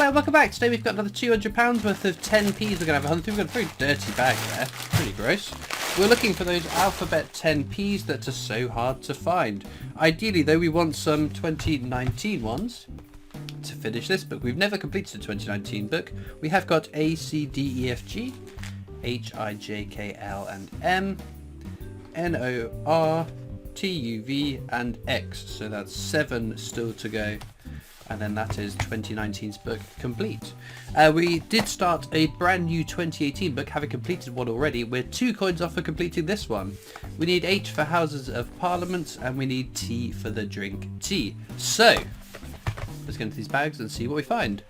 Hi, welcome back. Today we've got another £200 worth of 10p's we're going to have a hunt through. We've got a very dirty bag there. Pretty gross. We're looking for those alphabet 10p's that are so hard to find. Ideally though, we want some 2019 ones to finish this book. We've never completed a 2019 book. We have got A, C, D, E, F, G, H, I, J, K, L and M, N, O, R, T, U, V and X. So that's 7 still to go. And then that is 2019's book complete. We did start a brand new 2018 book, having completed one already. We're 2 coins off for completing this one. We need H for Houses of Parliament, and we need T for the drink tea. So, let's get into these bags and see what we find.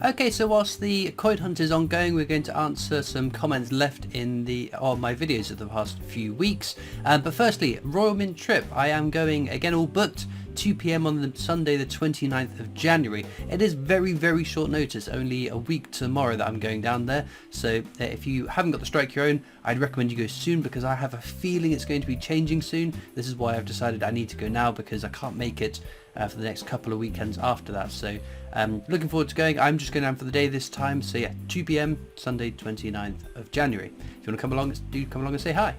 Okay, so whilst the coin hunt is ongoing, we're going to answer some comments left in on my videos of the past few weeks. But firstly, Royal Mint trip. I am going, again all booked, 2 PM on the Sunday the 29th of January. It is very, very short notice, only a week tomorrow that I'm going down there. So if you haven't got the Strike Your Own, I'd recommend you go soon, because I have a feeling it's going to be changing soon. This is why I've decided I need to go now, because I can't make it for the next couple of weekends after that. So looking forward to going. I'm just going down for the day this time. So yeah, 2 PM Sunday 29th of January. If you want to come along, do come along and say hi.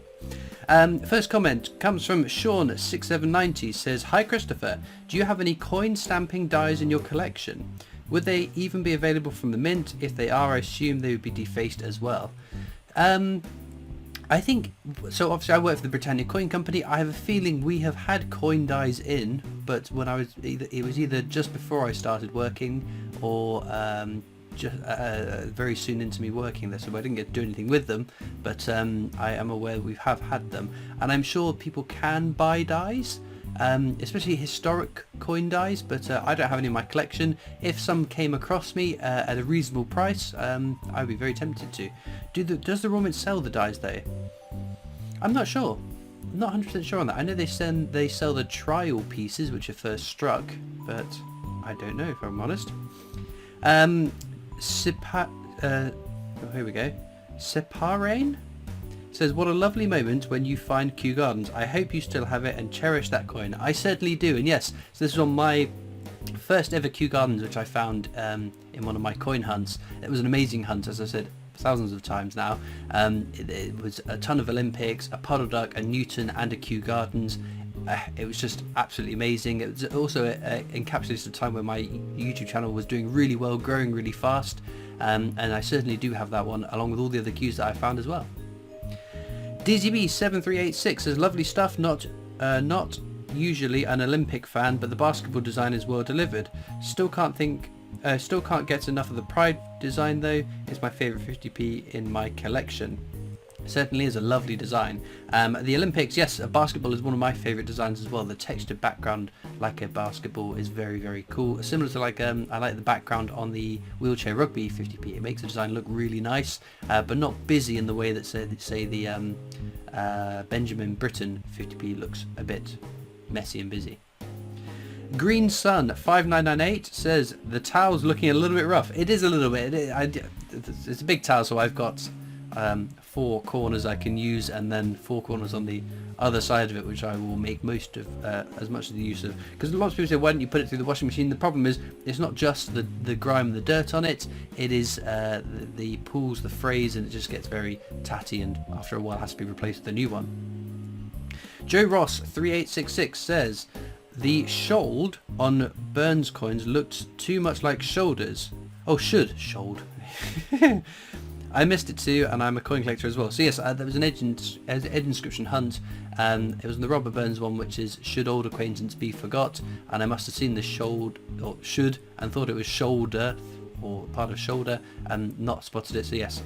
First comment comes from Sean6790. Says, hi Christopher, do you have any coin stamping dies in your collection? Would they even be available from the mint? If they are, I assume they would be defaced as well. I think so. Obviously I work for the Britannia Coin Company. I have a feeling we have had coin dies in, but when I was it was either just before I started working or just very soon into me working there, so I didn't get to do anything with them, but I am aware we have had them, and I'm sure people can buy dies, especially historic coin dies, but I don't have any in my collection. If some came across me at a reasonable price, I'd be very tempted to. Does the Royal Mint sell the dies though? I'm not sure. I'm not 100% sure on that. I know they sell the trial pieces which are first struck, but I don't know if I'm honest. Here we go. Separane says, what a lovely moment when you find Kew Gardens. I hope you still have it and cherish that coin. I certainly do, and yes, so this is on my first ever Kew Gardens, which I found in one of my coin hunts. It was an amazing hunt, as I said thousands of times now. It was a ton of Olympics, a Puddle Duck, a Newton and a Kew Gardens. It was just absolutely amazing. It was also encapsulates a time where my YouTube channel was doing really well, growing really fast, and I certainly do have that one along with all the other cues that I found as well. DZB7386 says, lovely stuff, not usually an Olympic fan, but the basketball design is well delivered. Still can't get enough of the Pride design though. It's my favourite 50p in my collection. Certainly is a lovely design. The Olympics, yes, a basketball is one of my favourite designs as well. The textured background like a basketball is very, very cool. Similar to like I like the background on the wheelchair rugby 50p. It makes the design look really nice, but not busy in the way that say the Benjamin Britten 50p looks a bit messy and busy. Green Sun 5998 says, the towel's looking a little bit rough. It is a little bit. It's a big towel, so I've got 4 corners I can use, and then 4 corners on the other side of it, which I will make most of as much of the use of, because lots of people say, why don't you put it through the washing machine? The problem is it's not just the grime and the dirt on it, it is the pools, the frays, and it just gets very tatty, and after a while has to be replaced with a new one. Joe Ross 3866 says, the should on Burns coins looked too much like shoulders. Oh, should I missed it too, and I'm a coin collector as well. So yes, there was an edge inscription hunt. It was in the Robert Burns one, which is should old acquaintance be forgot, and I must have seen the should and thought it was shoulder or part of shoulder and not spotted it. So yes,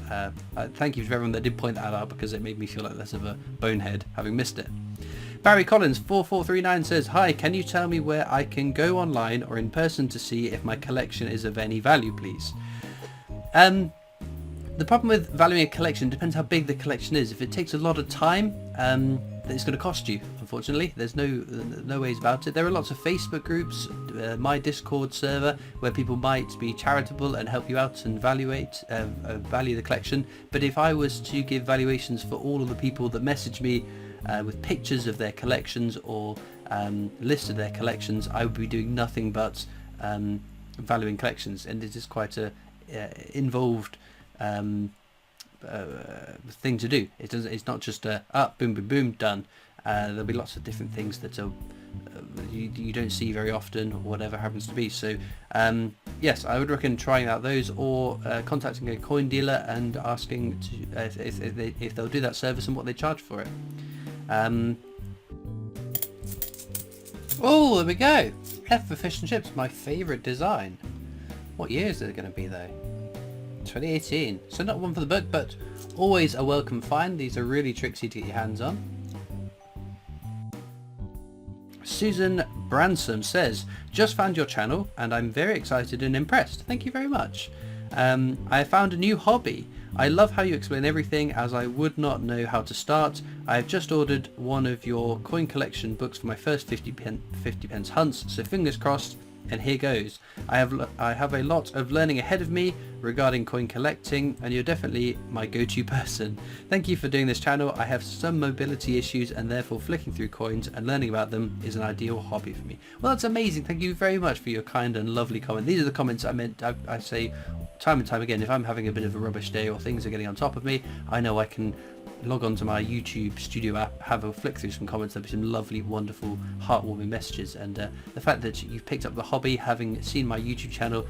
thank you to everyone that did point that out, because it made me feel like less of a bonehead having missed it. Barry Collins 4439 says, hi, can you tell me where I can go online or in person to see if my collection is of any value, please? The problem with valuing a collection depends how big the collection is. If it takes a lot of time, it's going to cost you, unfortunately. There's no ways about it. There are lots of Facebook groups, my Discord server, where people might be charitable and help you out and value the collection. But if I was to give valuations for all of the people that message me with pictures of their collections or lists of their collections, I would be doing nothing but valuing collections, and it is quite a involved thing to do. It's not just boom, boom, boom, done. There'll be lots of different things that are you don't see very often, or whatever happens to be. So yes, I would recommend trying out those, or contacting a coin dealer and asking to, if they'll do that service and what they charge for it. Oh, there we go. F for fish and chips, my favourite design. What year is it going to be though? 2018. So not one for the book, but always a welcome find. These are really tricksy to get your hands on. Susan Bransom says, just found your channel and I'm very excited and impressed. Thank you very much. I found a new hobby. I love how you explain everything, as I would not know how to start. I have just ordered one of your coin collection books for my first 50 pence hunts, so fingers crossed, and here goes. I have a lot of learning ahead of me regarding coin collecting, and you're definitely my go-to person. Thank you for doing this channel. I have some mobility issues, and therefore flicking through coins and learning about them is an ideal hobby for me. Well, that's amazing. Thank you very much for your kind and lovely comment. These are the comments I say time and time again. If I'm having a bit of a rubbish day or things are getting on top of me, I know I can log on to my YouTube studio app, have a flick through some comments. There'll be some lovely, wonderful, heartwarming messages, and the fact that you've picked up the hobby, having seen my YouTube channel,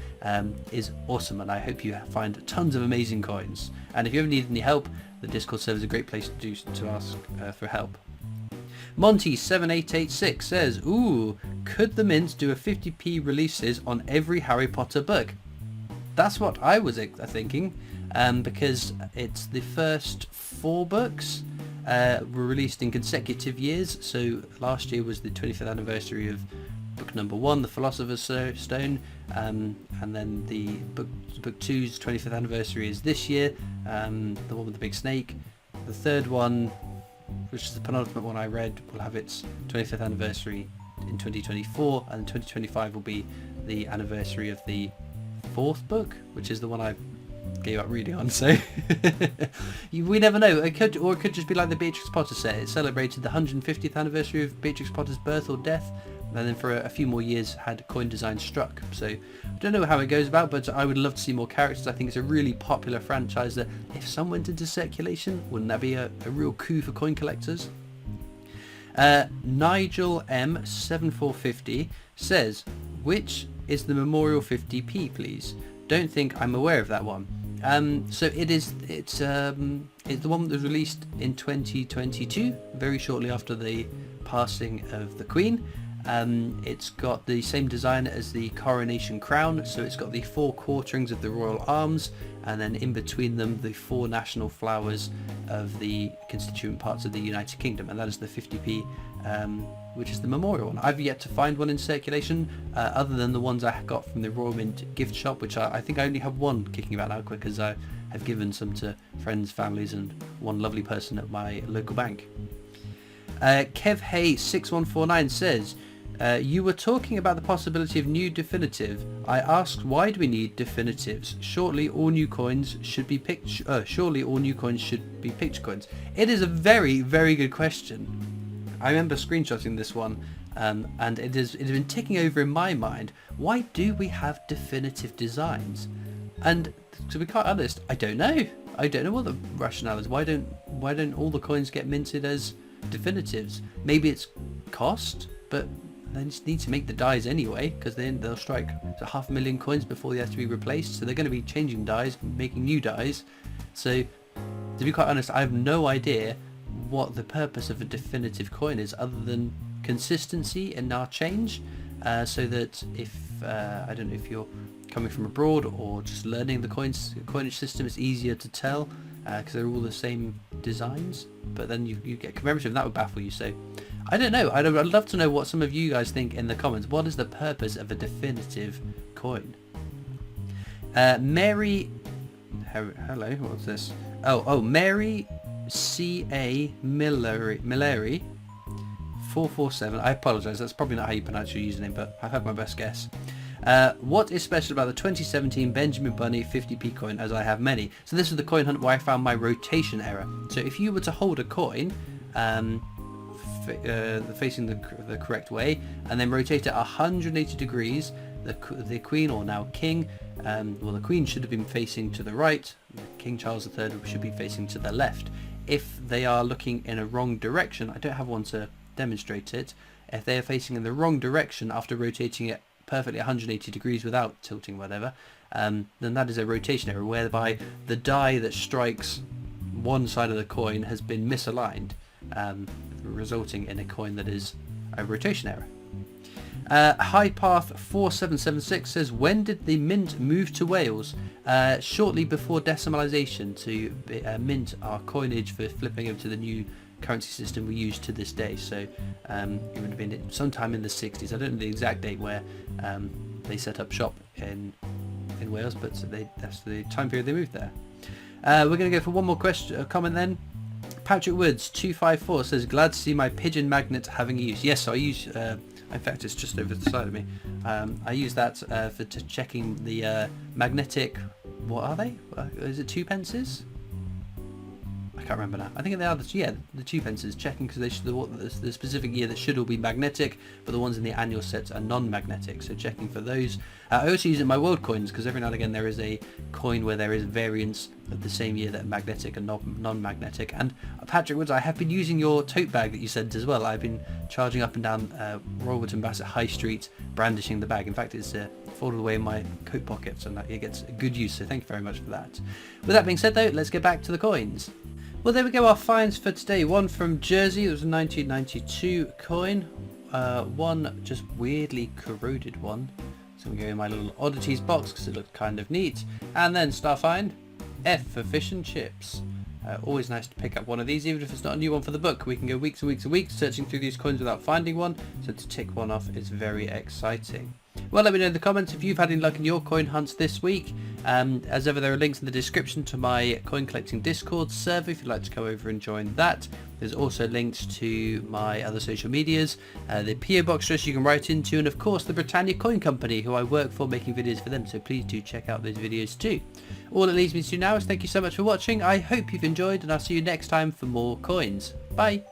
is awesome, and I hope you find tons of amazing coins. And if you ever need any help, the Discord server is a great place to ask for help. Monty7886 says, ooh, could the Mint do a 50p releases on every Harry Potter book? That's what I was thinking, because it's the first 4 books were released in consecutive years. So last year was the 25th anniversary of book number 1, The Philosopher's Stone, and then the book 2's 25th anniversary is this year, the one with the big snake. The third one, which is the penultimate one I read, will have its 25th anniversary in 2024, and 2025 will be the anniversary of the 4th book, which is the one I gave up reading on. So we never know. It could just be like the Beatrix Potter set. It celebrated the 150th anniversary of Beatrix Potter's birth or death, and then for a few more years had coin design struck. So I don't know how it goes about, but I would love to see more characters. I think it's a really popular franchise that if some went into circulation, wouldn't that be a real coup for coin collectors? Nigel M7450 says, which is the Memorial 50p, please? Don't think I'm aware of that one. So it's the one that was released in 2022, very shortly after the passing of the Queen. It's got the same design as the coronation crown, so it's got the 4 quarterings of the royal arms, and then in between them the 4 national flowers of the constituent parts of the United Kingdom, and that is the 50p, which is the memorial one. I've yet to find one in circulation, other than the ones I got from the Royal Mint gift shop, which I think I only have one kicking about now, because I have given some to friends, families, and one lovely person at my local bank. Kev Hay 6149 says, you were talking about the possibility of new definitive. I asked, why do we need definitives? Surely all new coins should be picture coins. It is a very, very good question. I remember screenshotting this one, and it has been ticking over in my mind. Why do we have definitive designs? And to be quite honest, I don't know. I don't know what the rationale is. Why don't all the coins get minted as definitives? Maybe it's cost, but they just need to make the dies anyway, because then they'll strike 500,000 coins before they have to be replaced. So they're going to be changing dies, making new dies. So to be quite honest, I have no idea what the purpose of a definitive coin is, other than consistency and our change, so that if I don't know, if you're coming from abroad or just learning the coinage system, it's easier to tell, because they're all the same designs, but then you get commemorative, and that would baffle you. So I don't know. I'd love to know what some of you guys think in the comments. What is the purpose of a definitive coin? Mary, hello, what's this? Oh, Mary C.A. Milleri 447. I apologise, that's probably not how you pronounce your username, but I've had my best guess. What is special about the 2017 Benjamin Bunny 50p coin, as I have many? So this is the coin hunt where I found my rotation error. So if you were to hold a coin facing the correct way and then rotate it 180 degrees, the Queen, or now King. Well, the Queen should have been facing to the right. King Charles III should be facing to the left. If they are looking in a wrong direction, I don't have one to demonstrate it. If they are facing in the wrong direction after rotating it perfectly 180 degrees without tilting whatever, then that is a rotation error, whereby the die that strikes one side of the coin has been misaligned, resulting in a coin that is a rotation error. High Path 4776 says, when did the mint move to Wales? Shortly before decimalisation, to mint our coinage for flipping over to the new currency system we use to this day. So it would have been sometime in the 60s. I don't know the exact date where they set up shop in Wales, but that's the time period they moved there. We're going to go for one more comment then. Patrick Woods 254 says, glad to see my pigeon magnet having use. Yes, I use, in fact it's just over the side of me. I use that for checking the magnetic, what are they? Is it 2 pences? I can't remember now. I think they are the 2 pences, checking because they should, the specific year that should all be magnetic, but the ones in the annual sets are non-magnetic, so checking for those. I also use it in my world coins because every now and again there is a coin where there is variance of the same year that are magnetic and non-magnetic. And Patrick Woods, I have been using your tote bag that you sent as well. I've been charging up and down Royal Wootton Bassett High Street, brandishing the bag. In fact, it's folded away in my coat pockets and it gets good use, so thank you very much for that. With that being said though, let's get back to the coins. Well, there we go, our finds for today. One from Jersey, it was a 1992 coin. One just weirdly corroded one. So we go in my little oddities box because it looked kind of neat. And then star find, F for fish and chips. Always nice to pick up one of these, even if it's not a new one for the book. We can go weeks and weeks and weeks searching through these coins without finding one. So to tick one off is very exciting. Well, let me know in the comments if you've had any luck in your coin hunts this week. As ever, there are links in the description to my coin collecting Discord server if you'd like to come over and join that. There's also links to my other social medias, the PO Box address you can write into, and of course the Britannia Coin Company, who I work for making videos for them, so please do check out those videos too. All it leaves me to do now is thank you so much for watching. I hope you've enjoyed, and I'll see you next time for more coins. Bye!